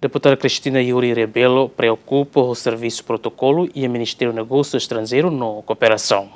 Deputada Cristina Yuri Rebelo preocupa o Serviço Protocolo e o Ministério do Negócio Estrangeiro na cooperação.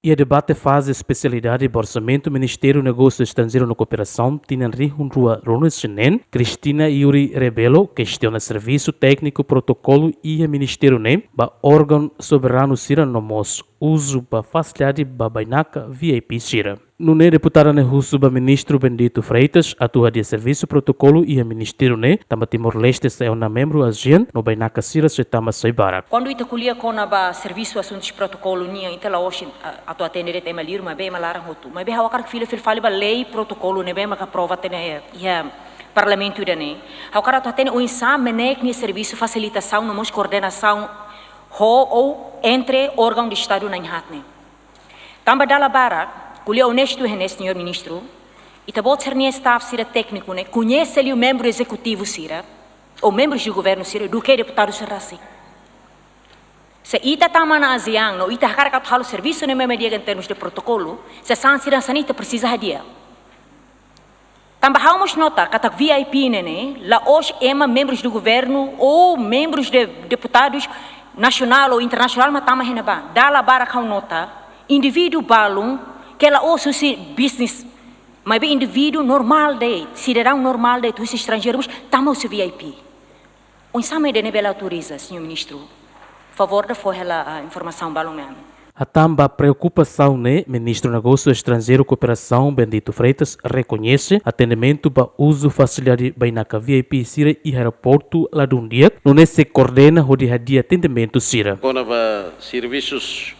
E a debate faz a especialidade do orçamento do Ministério do Negócio Estrangeiro na Cooperação, Tinanri Hunrua Ronusinen, Cristina Yuri Rebelo, questiona serviço técnico, protocolo e o Ministério NEM, ba órgão soberano Sira Nomos, uso ba facilidade ba bainaka VIP Sira. No deputada Nehusu ba ministro Bendito Freitas, atua de serviço protocolo e o Ministério NEM, tama Timor-Leste é uma membro ASEAN, no bainaka Sira se tama Saibara. Quando ita kulia kona ba serviço assuntos protocolo nia ita la oshi atu atendere tema liru ma be malara hotu ma be hawakar filho fali ba lei protocolo ne be ma ka prova tene ia parlamento irane hawakar atu atene o exame nek ni serviço facilitação no mos coordenação ou entre órgão de estado na inhatne tamba dala bara kulia honesto senhor ministro ita bot ser ni staff sira técnico ne conhece ali o membro executivo sira ou membros do governo sira do que deputado serasi. Se ita tama na ASEAN, no ita hakar kat halo serviço ne media em termos de protocolo, se sansira sanita precisa dia. Tamba hamos nota katak VIP ne, la hoje ema membros do governo ou membros de deputados nacional ou internacional matama henaba. Dala bara kau nota, indivíduo balum que la osso si business, mas bem indivíduo normal de, cidadão normal de, os estrangeiros tama o VIP. O exame de nível autoriza, senhor ministro. Favor de foi a informação balomem. A tamba preocupação né, ministro do Negócio Estrangeiro e Cooperação Bendito Freitas reconhece atendimento para uso facilidade bainaka VIP Sira e aeroporto lá de dia, não se coordena o dia de atendimento Sira. Quando serviços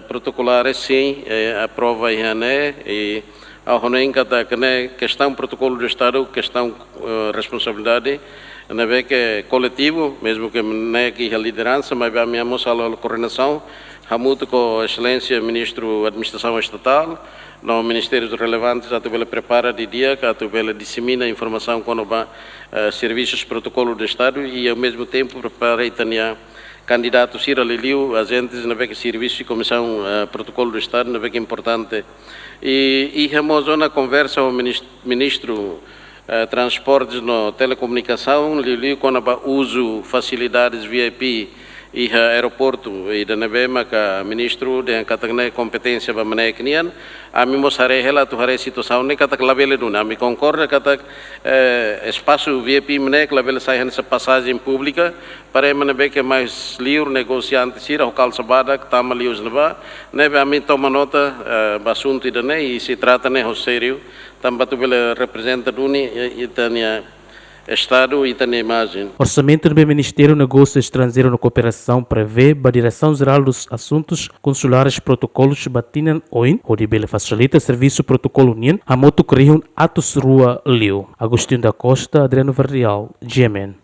protocolares sim, a prova e a Ronen kata questão protocolo do Estado, questão responsabilidade. Na vez que é coletivo, mesmo que não é que a liderança, mas a minha moça a coordenação, muito com a excelência ministro da administração estatal, no ministérios relevantes, a tu prepara de dia, que a tu dissemina informação quando vai serviços protocolo do Estado e ao mesmo tempo prepara e tenha candidato Sira Liliu, agentes na vez que serviço e comissão protocolo do Estado, na vez que é importante. E temos uma conversa com o ministro transportes no telecomunicação, li quando uso facilidades VIP e aeroporto e da nebema que ministro de katagna competência para maneira que nian a mim mostrarei ela tu harei situação nem katak labele do na me concorda katak espaço VIP maneira que labele sai nessa passagem pública para maneira que mais livre negociante sira o calçabada que tama lios neba nebe a mim toma nota assunto e se trata né o sério também tu representa duni e tania Estado e também imagem. Orçamento do Ministério do Negócio Estrangeiro na Cooperação prevê a Direção-Geral dos Assuntos Consulares Protocolos Batinan OIN, onde facilita serviço protocolo União, a moto criam atos rua Liu. Agostinho da Costa, Adriano Verreal, Gemen.